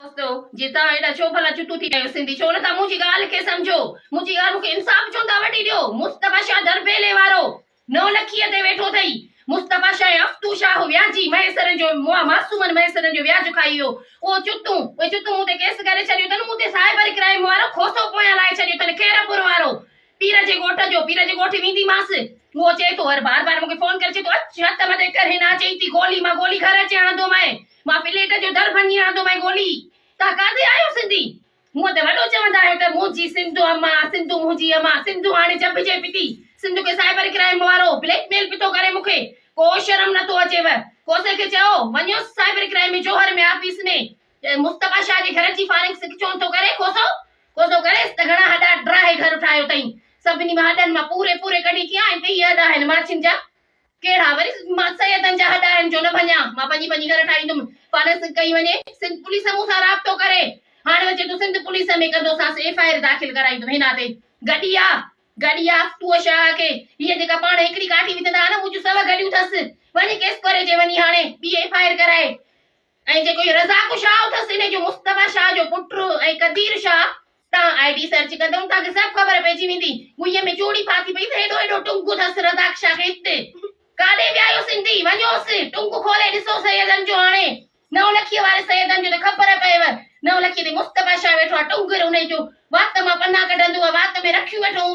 दोस्तो जिता एडा छो भला चुतू थी आयो सिंधी छो न ता मुजी गाल के समझो मुजी गाल मुके इंसाफ चोंदा वठी दियो मुस्तफा शाह दरबेले वारो 9 लखीअ ते वेठो थई मुस्तफा शाह अफ्तू शाह व्याजी महेसर जो मासूमन महेसर जो व्याज खाई वियो ओ चुतू मुते केस करे छडियो तन मुते साइबर क्राइम वारो खोसो पोया लाए छडियो तन खेरापुर वारो पीर जे गोठ विंदी मास वो चे तो हर बार मुके फोन करे तो अच्छा त मते कर हिना चईती गोली मा गोली घर चे आंदो मां प्लेट जो दर भंगी आंदो मैं गोली ता कादे आयो सिंधी मु ते वडो चवंदा है त मुजी सिंधु मुजी अमा सिंधु हाने जपजे पिटी सिंधु के साइबर क्राइम वारो ब्लैकमेल पितो करे मुखे को शर्म न तो अचेव कोसे के चओ वन्यो साइबर क्राइम में जोहर में ऑफिस में मुस्तफा शाह जे घर जी फारेंसिक चोन तो करे कोसो करे त घणा हडा ड्राहे घर उठायो तई सभनी माडन मा पूरे कडी किया ऐं ते हडा है माछिन जा केड़ा वरी मां सैयदन जा हडा आहिनि जो न भञा मां पंजी घर ठाहींदुमि पाण कई वञे सिंध पुलिस मूं सां राब्तो करे हाणे वचे तूं सिंध पुलिस में कंदोसांस एफआईआर दाख़िल कराईंदुमि हिना ते गडिया तूं शाह खे हीअ जेका पाण हिकड़ी काठी विझंदा न मुंहिंजूं सव गडियूं अथसि वञी केस करे जे वञी हाणे ॿी एफआईआर कराए ऐं जेको इहो रज़ाक शाह अथसि इन जो मुस्तफा शाह जो पुटु ऐं कदीर शाह तव्हां आईडी सर्च कंदव तव्हांखे सभु ख़बर पइजी वेंदी गुईअ में चूड़ी पाती पई त हेॾो टुंगु अथसि रज़ाक शाह खे हिते काॾे वियायो सिंधी वञोसि टुंगु खोले ॾिसो सैयदन जो हाणे 9 लखीअ वारे सैयदन जो त ख़बर पएव 9 लखीअ ते मुस्तफा शाह वेठो आहे टुंगु हुन जो वात मां पना कढंदो आहे वात में रखियूं वेठो हूंदो